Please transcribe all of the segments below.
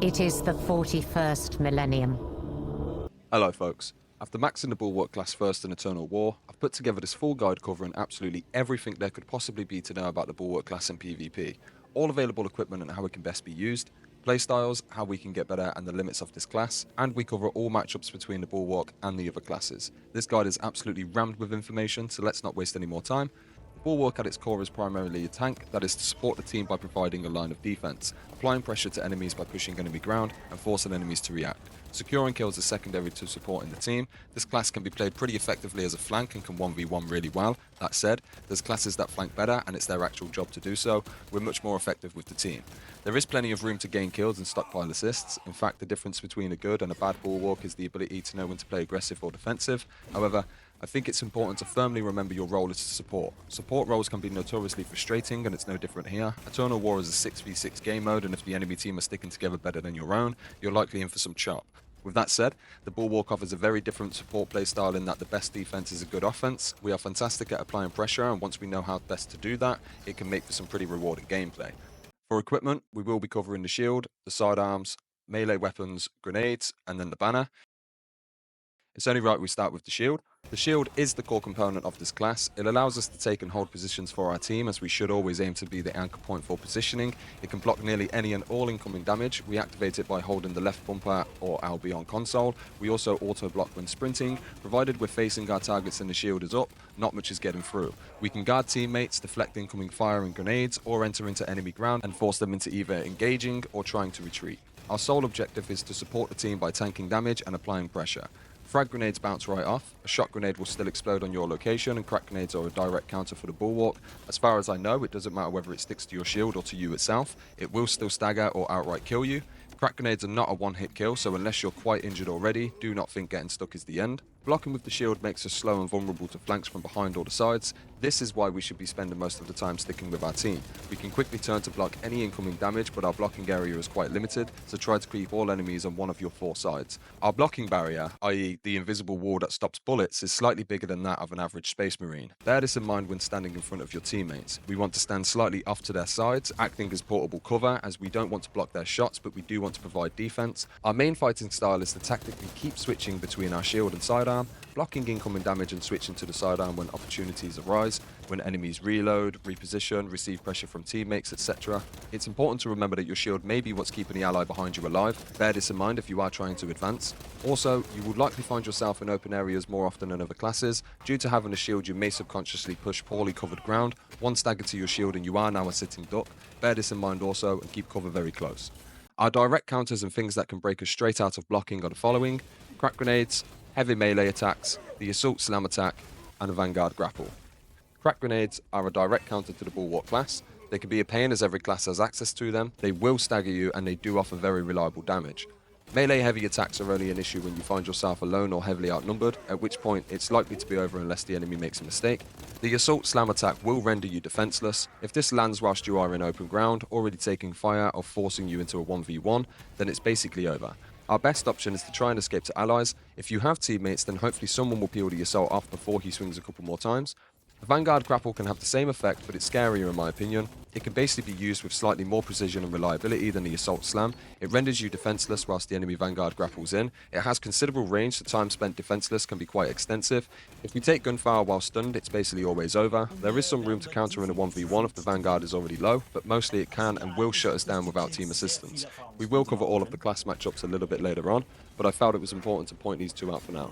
It is the 41st millennium. Hello folks, after maxing the Bulwark class first in Eternal War, I've put together this full guide covering absolutely everything there could possibly be to know about the Bulwark class in PvP, all available equipment and how it can best be used, playstyles, how we can get better and the limits of this class, and we cover all matchups between the Bulwark and the other classes. This guide is absolutely rammed with information, so let's not waste any more time. The Bulwark at its core is primarily a tank that is to support the team by providing a line of defense, applying pressure to enemies by pushing enemy ground and forcing enemies to react. Securing kills is secondary to supporting the team. This class can be played pretty effectively as a flank and can 1v1 really well. That said, there's classes that flank better and it's their actual job to do so. We're much more effective with the team. There is plenty of room to gain kills and stockpile assists. In fact, the difference between a good and a bad Bulwark is the ability to know when to play aggressive or defensive. However, I think it's important to firmly remember your role is to support. Support roles can be notoriously frustrating and it's no different here. Eternal War is a 6v6 game mode and if the enemy team are sticking together better than your own, you're likely in for some chop. With that said, the Bulwark offers a very different support playstyle in that the best defense is a good offense. We are fantastic at applying pressure and once we know how best to do that, it can make for some pretty rewarding gameplay. For equipment, we will be covering the shield, the sidearms, melee weapons, grenades, and then the banner. It's only right we start with the shield. The shield is the core component of this class. It allows us to take and hold positions for our team as we should always aim to be the anchor point for positioning. It can block nearly any and all incoming damage. We activate it by holding the left bumper or LB on console. We also auto block when sprinting. Provided we're facing our targets and the shield is up, not much is getting through. We can guard teammates, deflect incoming fire and grenades, or enter into enemy ground and force them into either engaging or trying to retreat. Our sole objective is to support the team by tanking damage and applying pressure. Frag grenades bounce right off, a shot grenade will still explode on your location, and crack grenades are a direct counter for the Bulwark. As far as I know, it doesn't matter whether it sticks to your shield or to you itself, it will still stagger or outright kill you. Crack grenades are not a one-hit kill, so unless you're quite injured already, do not think getting stuck is the end. Blocking with the shield makes us slow and vulnerable to flanks from behind or the sides. This is why we should be spending most of the time sticking with our team. We can quickly turn to block any incoming damage, but our blocking area is quite limited, so try to creep all enemies on one of your four sides. Our blocking barrier, i.e. the invisible wall that stops bullets, is slightly bigger than that of an average Space Marine. Bear this in mind when standing in front of your teammates. We want to stand slightly off to their sides, acting as portable cover, as we don't want to block their shots, but we do want to provide defense. Our main fighting style is to tactically keep switching between our shield and sidearm, blocking incoming damage and switching to the sidearm when opportunities arise, when enemies reload, reposition, receive pressure from teammates, etc. It's important to remember that your shield may be what's keeping the ally behind you alive. Bear this in mind if you are trying to advance. Also, you will likely find yourself in open areas more often than other classes. Due to having a shield, you may subconsciously push poorly covered ground. One stagger to your shield and you are now a sitting duck. Bear this in mind also and keep cover very close. Our direct counters and things that can break us straight out of blocking are the following: crack grenades, heavy melee attacks, the assault slam attack, and a Vanguard grapple. Crack grenades are a direct counter to the Bulwark class. They can be a pain as every class has access to them. They will stagger you and they do offer very reliable damage. Melee heavy attacks are only an issue when you find yourself alone or heavily outnumbered, at which point it's likely to be over unless the enemy makes a mistake. The assault slam attack will render you defenseless. If this lands whilst you are in open ground, already taking fire or forcing you into a 1v1, then it's basically over. Our best option is to try and escape to allies. If you have teammates, then hopefully someone will peel the assault off before he swings a couple more times. The Vanguard grapple can have the same effect, but it's scarier in my opinion. It can basically be used with slightly more precision and reliability than the assault slam. It renders you defenseless whilst the enemy Vanguard grapples in. It has considerable range, so time spent defenseless can be quite extensive. If we take gunfire while stunned, it's basically always over. There is some room to counter in a 1v1 if the Vanguard is already low, but mostly it can and will shut us down without team assistance. We will cover all of the class matchups a little bit later on, but I felt it was important to point these two out for now.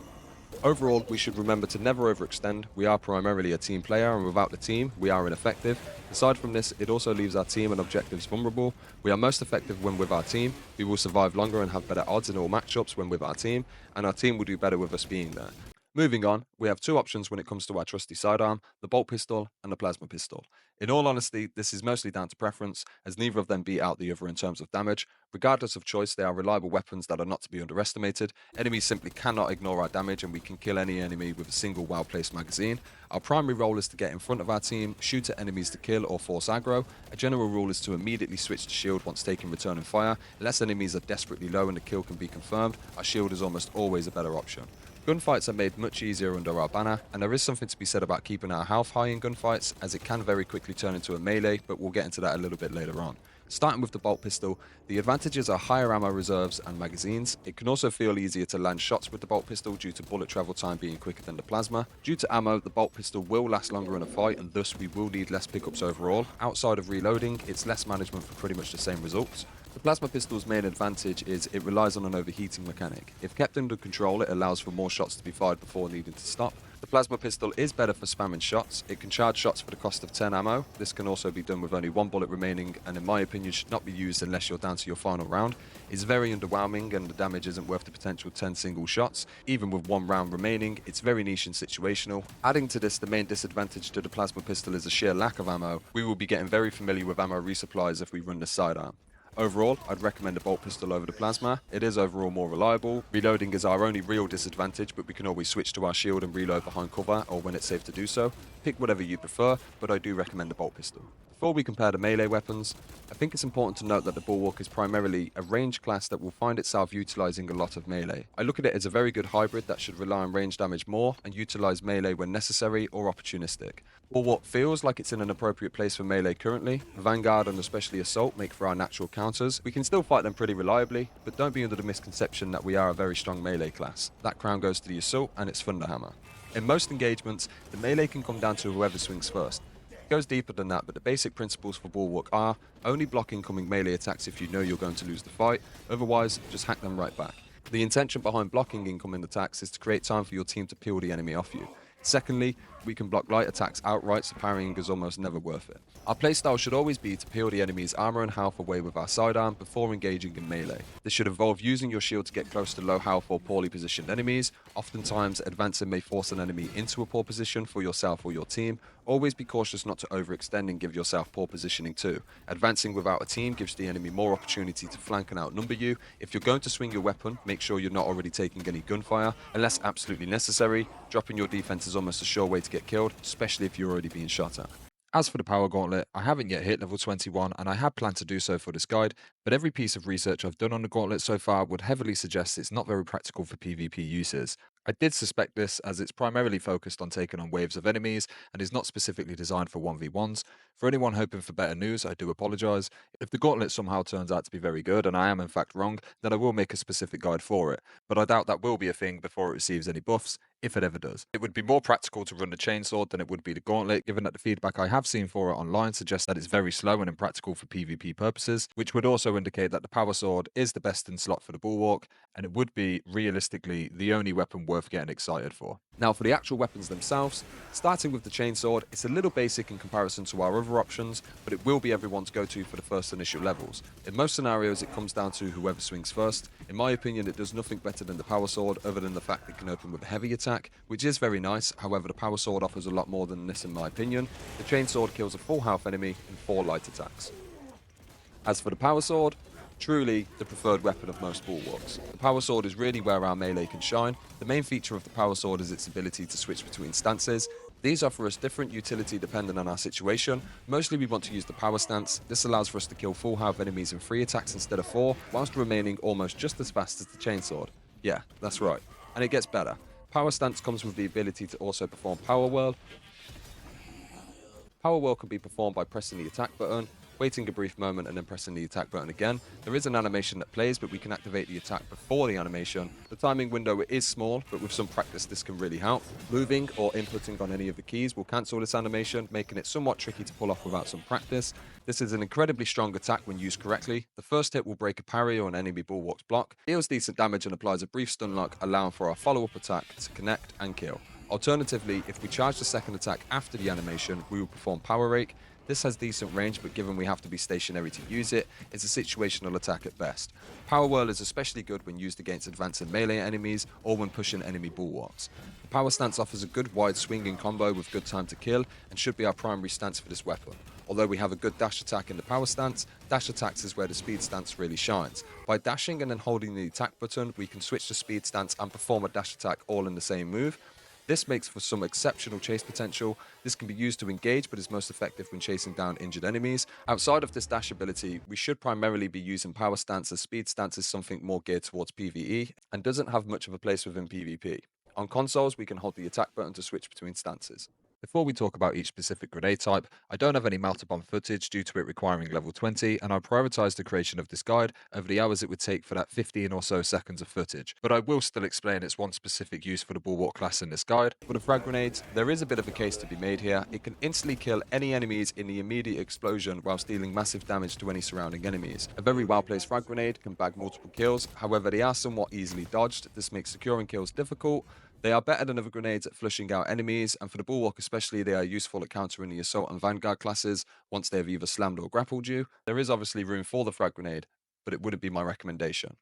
Overall, we should remember to never overextend. We are primarily a team player, and without the team, we are ineffective. Aside from this, it also leaves our team and objectives vulnerable. We are most effective when with our team. We will survive longer and have better odds in all matchups when with our team, and our team will do better with us being there. Moving on, we have two options when it comes to our trusty sidearm, the bolt pistol and the plasma pistol. In all honesty, this is mostly down to preference, as neither of them beat out the other in terms of damage. Regardless of choice, they are reliable weapons that are not to be underestimated. Enemies simply cannot ignore our damage, and we can kill any enemy with a single well-placed magazine. Our primary role is to get in front of our team, shoot at enemies to kill or force aggro. A general rule is to immediately switch to shield once taking return and fire. Unless enemies are desperately low and the kill can be confirmed, our shield is almost always a better option. Gunfights are made much easier under our banner, and there is something to be said about keeping our health high in gunfights, as it can very quickly turn into a melee, but we'll get into that a little bit later on. Starting with the bolt pistol, the advantages are higher ammo reserves and magazines. It can also feel easier to land shots with the bolt pistol due to bullet travel time being quicker than the plasma. Due to ammo, the bolt pistol will last longer in a fight and thus we will need less pickups overall. Outside of reloading, it's less management for pretty much the same results. The plasma pistol's main advantage is it relies on an overheating mechanic. If kept under control, it allows for more shots to be fired before needing to stop. The plasma pistol is better for spamming shots. It can charge shots for the cost of 10 ammo. This can also be done with only 1 bullet remaining and in my opinion should not be used unless you're down to your final round. It's very underwhelming and the damage isn't worth the potential 10 single shots. Even with 1 round remaining, it's very niche and situational. Adding to this, the main disadvantage to the plasma pistol is a sheer lack of ammo. We will be getting very familiar with ammo resupplies if we run the sidearm. Overall, I'd recommend a bolt pistol over the plasma. It is overall more reliable. Reloading is our only real disadvantage, but we can always switch to our shield and reload behind cover or when it's safe to do so. Pick whatever you prefer, but I do recommend a bolt pistol. Before we compare the melee weapons, I think it's important to note that the Bulwark is primarily a range class that will find itself utilizing a lot of melee. I look at it as a very good hybrid that should rely on range damage more and utilize melee when necessary or opportunistic. Bulwark feels like it's in an appropriate place for melee currently. Vanguard and especially Assault make for our natural counters. We can still fight them pretty reliably, but don't be under the misconception that we are a very strong melee class. That crown goes to the Assault and its Thunderhammer. In most engagements, the melee can come down to whoever swings first. It goes deeper than that, but the basic principles for Bulwark are only block incoming melee attacks if you know you're going to lose the fight, otherwise just hack them right back. The intention behind blocking incoming attacks is to create time for your team to peel the enemy off you. Secondly, we can block light attacks outright, so parrying is almost never worth it. Our playstyle should always be to peel the enemy's armor and health away with our sidearm before engaging in melee. This should involve using your shield to get close to low health or poorly positioned enemies. Oftentimes, advancing may force an enemy into a poor position for yourself or your team. Always be cautious not to overextend and give yourself poor positioning too. Advancing without a team gives the enemy more opportunity to flank and outnumber you. If you're going to swing your weapon, make sure you're not already taking any gunfire. Unless absolutely necessary, dropping your defense is almost a sure way to get killed, especially if you're already being shot at. As for the Power Gauntlet, I haven't yet hit level 21 and I had planned to do so for this guide, but every piece of research I've done on the Gauntlet so far would heavily suggest it's not very practical for PvP uses. I did suspect this as it's primarily focused on taking on waves of enemies and is not specifically designed for 1v1s. For anyone hoping for better news, I do apologise. If the Gauntlet somehow turns out to be very good, and I am in fact wrong, then I will make a specific guide for it, but I doubt that will be a thing before it receives any buffs, if it ever does. It would be more practical to run the Chainsword than it would be the Gauntlet, given that the feedback I have seen for it online suggests that it's very slow and impractical for PvP purposes, which would also indicate that the Powersword is the best in slot for the Bulwark, and it would be, realistically, the only weapon worth getting excited for. Now for the actual weapons themselves, starting with the Chainsword, it's a little basic in comparison to our other options, but it will be everyone's go-to for the first initial levels. In most scenarios it comes down to whoever swings first. In my opinion it does nothing better than the Powersword other than the fact it can open with a heavy attack, which is very nice. However, the Powersword offers a lot more than this in my opinion. The Chainsword kills a full health enemy in 4 light attacks. As for the Powersword, truly the preferred weapon of most Bulwarks. The Powersword is really where our melee can shine. The main feature of the Powersword is its ability to switch between stances. These offer us different utility depending on our situation. Mostly we want to use the power stance. This allows for us to kill full health enemies in 3 attacks instead of 4, whilst remaining almost just as fast as the Chainsword. Yeah, that's right. And it gets better. Power stance comes with the ability to also perform Power Whirl. Power Whirl can be performed by pressing the attack button, waiting a brief moment and then pressing the attack button again. There is an animation that plays, but we can activate the attack before the animation. The timing window is small, but with some practice this can really help. Moving or inputting on any of the keys will cancel this animation, making it somewhat tricky to pull off without some practice. This is an incredibly strong attack when used correctly. The first hit will break a parry or an enemy Bulwark's block, deals decent damage and applies a brief stun lock, allowing for our follow-up attack to connect and kill. Alternatively, if we charge the second attack after the animation, we will perform Power Rake. This has decent range, but given we have to be stationary to use it, it's a situational attack at best. Power Whirl is especially good when used against advancing melee enemies or when pushing enemy bulwarks. The Power Stance offers a good wide swinging combo with good time to kill and should be our primary stance for this weapon. Although we have a good dash attack in the Power Stance, dash attacks is where the speed stance really shines. By dashing and then holding the attack button, we can switch to speed stance and perform a dash attack all in the same move. This makes for some exceptional chase potential. This can be used to engage, but is most effective when chasing down injured enemies. Outside of this dash ability, we should primarily be using Power Stance, as Speed Stance is something more geared towards PvE and doesn't have much of a place within PvP. On consoles, we can hold the attack button to switch between stances. Before we talk about each specific grenade type, I don't have any melter bomb footage due to it requiring level 20, and I prioritised the creation of this guide over the hours it would take for that 15 or so seconds of footage. But I will still explain its one specific use for the Bulwark class in this guide. For the frag grenades, there is a bit of a case to be made here. It can instantly kill any enemies in the immediate explosion whilst dealing massive damage to any surrounding enemies. A very well placed frag grenade can bag multiple kills, however they are somewhat easily dodged. This makes securing kills difficult. They are better than other grenades at flushing out enemies, and for the Bulwark especially, they are useful at countering the Assault and Vanguard classes once they have either slammed or grappled you. There is obviously room for the frag grenade, but it wouldn't be my recommendation.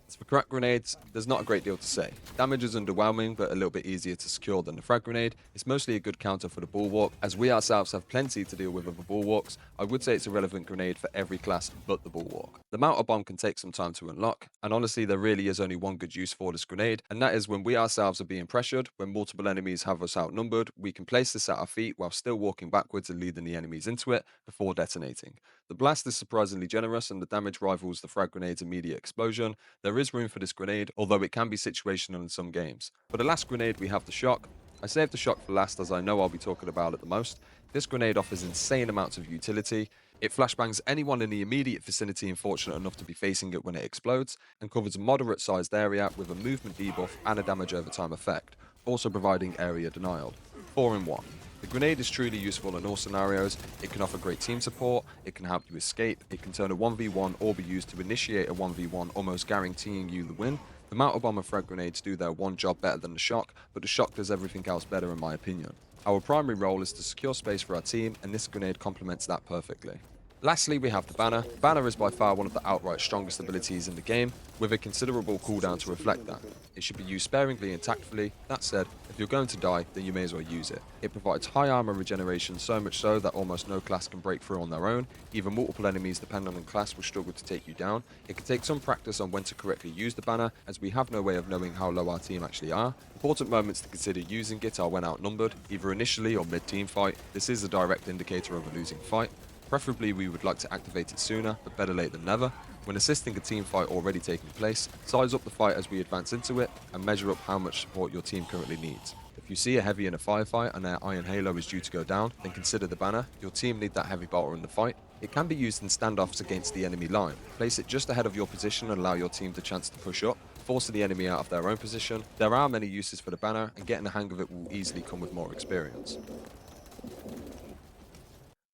As for crack grenades, there's not a great deal to say. Damage is underwhelming, but a little bit easier to secure than the frag grenade. It's mostly a good counter for the Bulwark, as we ourselves have plenty to deal with other Bulwarks. I would say it's a relevant grenade for every class but the Bulwark. The Mounter Bomb can take some time to unlock, and honestly there really is only one good use for this grenade, and that is when we ourselves are being pressured, when multiple enemies have us outnumbered, we can place this at our feet while still walking backwards and leading the enemies into it before detonating. The blast is surprisingly generous and the damage rivals the frag grenade's immediate explosion. There is room for this grenade, although it can be situational in some games. For the last grenade we have the shock. I saved the shock for last as I know I'll be talking about it the most. This grenade offers insane amounts of utility. It flashbangs anyone in the immediate vicinity and fortunate enough to be facing it when it explodes, and covers a moderate sized area with a movement debuff and a damage over time effect, also providing area denial. 4 in 1. The grenade is truly useful in all scenarios. It can offer great team support, it can help you escape, it can turn a 1v1 or be used to initiate a 1v1, almost guaranteeing you the win. The Mounter Bomb and frag grenades do their one job better than the shock, but the shock does everything else better in my opinion. Our primary role is to secure space for our team, and this grenade complements that perfectly. Lastly, we have the banner. Banner is by far one of the outright strongest abilities in the game, with a considerable cooldown to reflect that. It should be used sparingly and tactfully. That said, if you're going to die, then you may as well use it. It provides high armor regeneration, so much so that almost no class can break through on their own. Even multiple enemies depending on class will struggle to take you down. It can take some practice on when to correctly use the banner, as we have no way of knowing how low our team actually are. Important moments to consider using it are when outnumbered, either initially or mid-team fight. This is a direct indicator of a losing fight. Preferably we would like to activate it sooner, but better late than never. When assisting a team fight already taking place, size up the fight as we advance into it, and measure up how much support your team currently needs. If you see a heavy in a firefight and their Iron Halo is due to go down, then consider the banner. Your team need that heavy bolter in the fight. It can be used in standoffs against the enemy line. Place it just ahead of your position and allow your team the chance to push up, forcing the enemy out of their own position. There are many uses for the banner, and getting the hang of it will easily come with more experience.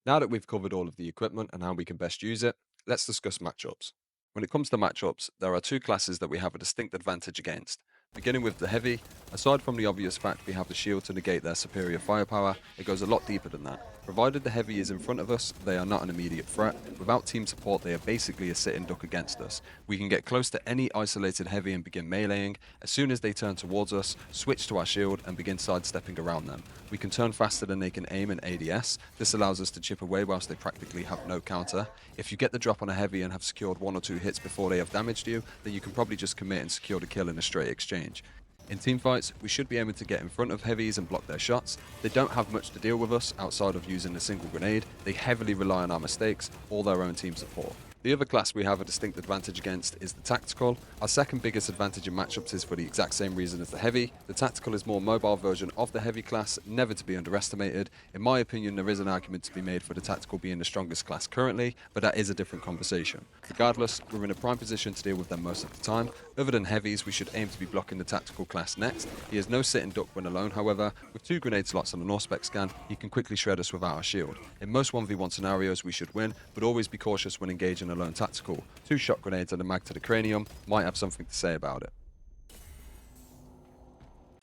Now that we've covered all of the equipment and how we can best use it, let's discuss matchups. When it comes to matchups, there are two classes that we have a distinct advantage against. Beginning with the heavy, aside from the obvious fact we have the shield to negate their superior firepower, it goes a lot deeper than that. Provided the heavy is in front of us, they are not an immediate threat. Without team support, they are basically a sit-and duck against us. We can get close to any isolated heavy and begin meleeing. As soon as they turn towards us, switch to our shield and begin sidestepping around them. We can turn faster than they can aim in ADS. This allows us to chip away whilst they practically have no counter. If you get the drop on a heavy and have secured 1 or 2 hits before they have damaged you, then you can probably just commit and secure the kill in a straight exchange. In teamfights, we should be able to get in front of heavies and block their shots. They don't have much to deal with us outside of using a single grenade. They heavily rely on our mistakes or their own team support. The other class we have a distinct advantage against is the Tactical. Our second biggest advantage in matchups is for the exact same reason as the Heavy. The Tactical is more mobile version of the Heavy class, never to be underestimated. In my opinion, there is an argument to be made for the Tactical being the strongest class currently, but that is a different conversation. Regardless, we're in a prime position to deal with them most of the time. Other than Heavies, we should aim to be blocking the Tactical class next. He has no sit and duck when alone, however. With 2 grenade slots and an Auspex scan, he can quickly shred us without our shield. In most 1v1 scenarios, we should win, but always be cautious when engaging a lone Tactical. 2 shot grenades and a mag to the cranium might have something to say about it.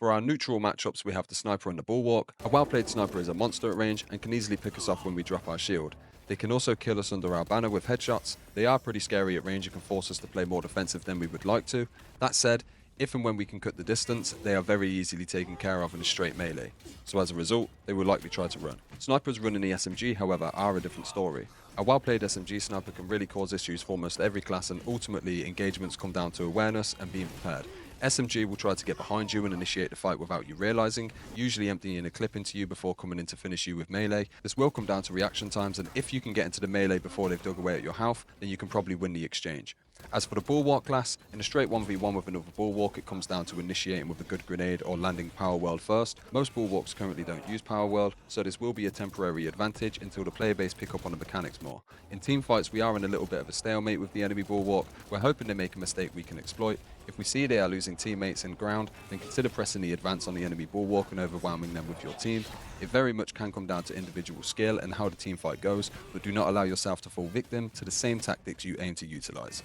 For our neutral matchups, we have the Sniper and the Bulwark. A well-played Sniper is a monster at range and can easily pick us off when we drop our shield. They can also kill us under our banner with headshots. They are pretty scary at range and can force us to play more defensive than we would like to. That said, if and when we can cut the distance, they are very easily taken care of in a straight melee. So as a result, they will likely try to run. Snipers running the SMG, however, are a different story. A well-played SMG sniper can really cause issues for almost every class, and ultimately engagements come down to awareness and being prepared. SMG will try to get behind you and initiate the fight without you realizing, usually emptying a clip into you before coming in to finish you with melee. This will come down to reaction times, and if you can get into the melee before they've dug away at your health, then you can probably win the exchange. As for the Bulwark class, in a straight 1v1 with another Bulwark, it comes down to initiating with a good grenade or landing Powersword first. Most Bulwarks currently don't use Powersword, so this will be a temporary advantage until the player base pick up on the mechanics more. In team fights, we are in a little bit of a stalemate with the enemy Bulwark. We're hoping they make a mistake we can exploit. If we see they are losing teammates in ground, then consider pressing the advance on the enemy Bulwark and overwhelming them with your team. It very much can come down to individual skill and how the team fight goes, but do not allow yourself to fall victim to the same tactics you aim to utilize.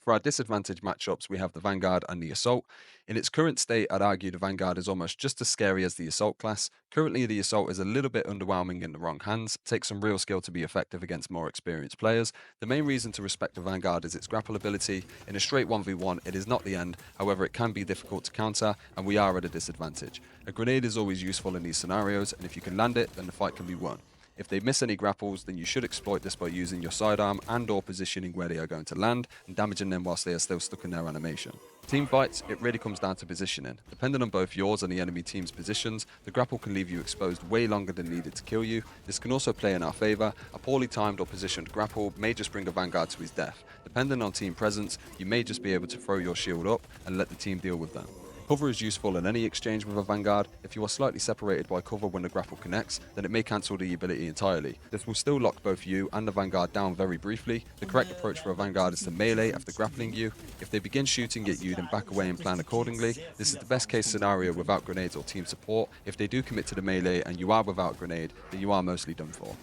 For our disadvantage matchups, we have the Vanguard and the Assault. In its current state, I'd argue the Vanguard is almost just as scary as the Assault class. Currently, the Assault is a little bit underwhelming in the wrong hands. It takes some real skill to be effective against more experienced players. The main reason to respect the Vanguard is its grapple ability. In a straight 1v1, it is not the end, however it can be difficult to counter, and we are at a disadvantage. A grenade is always useful in these scenarios, and if you can land it, then the fight can be won. If they miss any grapples, then you should exploit this by using your sidearm and or positioning where they are going to land and damaging them whilst they are still stuck in their animation. Team fights, it really comes down to positioning. Depending on both yours and the enemy team's positions, the grapple can leave you exposed way longer than needed to kill you. This can also play in our favour. A poorly timed or positioned grapple may just bring a Vanguard to his death. Depending on team presence, you may just be able to throw your shield up and let the team deal with them. Cover is useful in any exchange with a Vanguard. If you are slightly separated by cover when the grapple connects, then it may cancel the ability entirely. This will still lock both you and the Vanguard down very briefly. The correct approach for a Vanguard is to melee after grappling you. If they begin shooting at you, then back away and plan accordingly. This is the best case scenario without grenades or team support. If they do commit to the melee and you are without grenade, then you are mostly done for.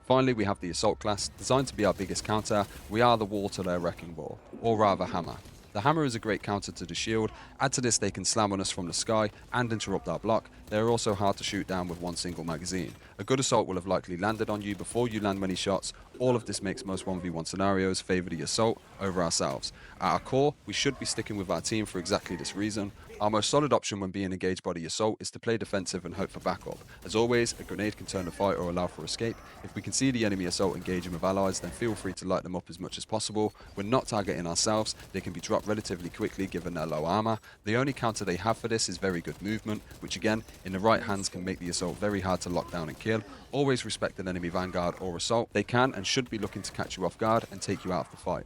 Finally, we have the Assault class. Designed to be our biggest counter, we are the wall to their wrecking ball, or rather hammer. The hammer is a great counter to the shield. Add to this, they can slam on us from the sky and interrupt our block. They are also hard to shoot down with one single magazine. A good assault will have likely landed on you before you land many shots. All of this makes most 1v1 scenarios favour the assault over ourselves. At our core, we should be sticking with our team for exactly this reason. Our most solid option when being engaged by the assault is to play defensive and hope for backup. As always, a grenade can turn the fight or allow for escape. If we can see the enemy assault engaging with allies, then feel free to light them up as much as possible. When not targeting ourselves, they can be dropped relatively quickly given their low armor. The only counter they have for this is very good movement, which again, in the right hands can make the assault very hard to lock down and kill. Always respect an enemy Vanguard or assault. They can and should be looking to catch you off guard and take you out of the fight.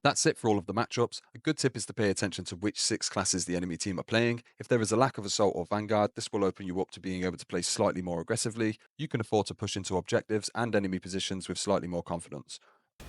That's it for all of the matchups. A good tip is to pay attention to which 6 classes the enemy team are playing. If there is a lack of Assault or Vanguard, this will open you up to being able to play slightly more aggressively. You can afford to push into objectives and enemy positions with slightly more confidence.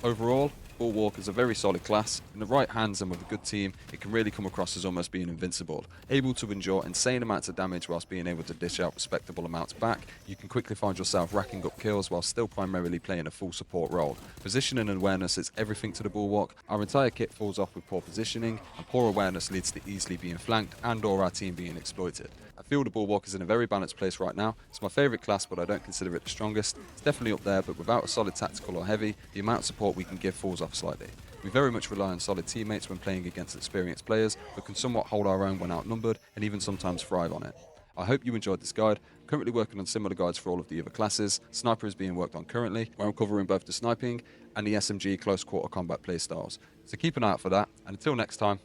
Overall, Bulwark is a very solid class. In the right hands and with a good team, it can really come across as almost being invincible. Able to endure insane amounts of damage whilst being able to dish out respectable amounts back, you can quickly find yourself racking up kills while still primarily playing a full support role. Positioning and awareness is everything to the Bulwark. Our entire kit falls off with poor positioning, and poor awareness leads to easily being flanked and or our team being exploited. I feel the Bulwark is in a very balanced place right now. It's my favourite class, but I don't consider it the strongest. It's definitely up there, but without a solid tactical or heavy, the amount of support we can give falls off slightly. We very much rely on solid teammates when playing against experienced players, but can somewhat hold our own when outnumbered, and even sometimes thrive on it. I hope you enjoyed this guide. I'm currently working on similar guides for all of the other classes. Sniper is being worked on currently, where I'm covering both the sniping and the SMG close quarter combat playstyles. So keep an eye out for that, and until next time,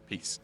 peace.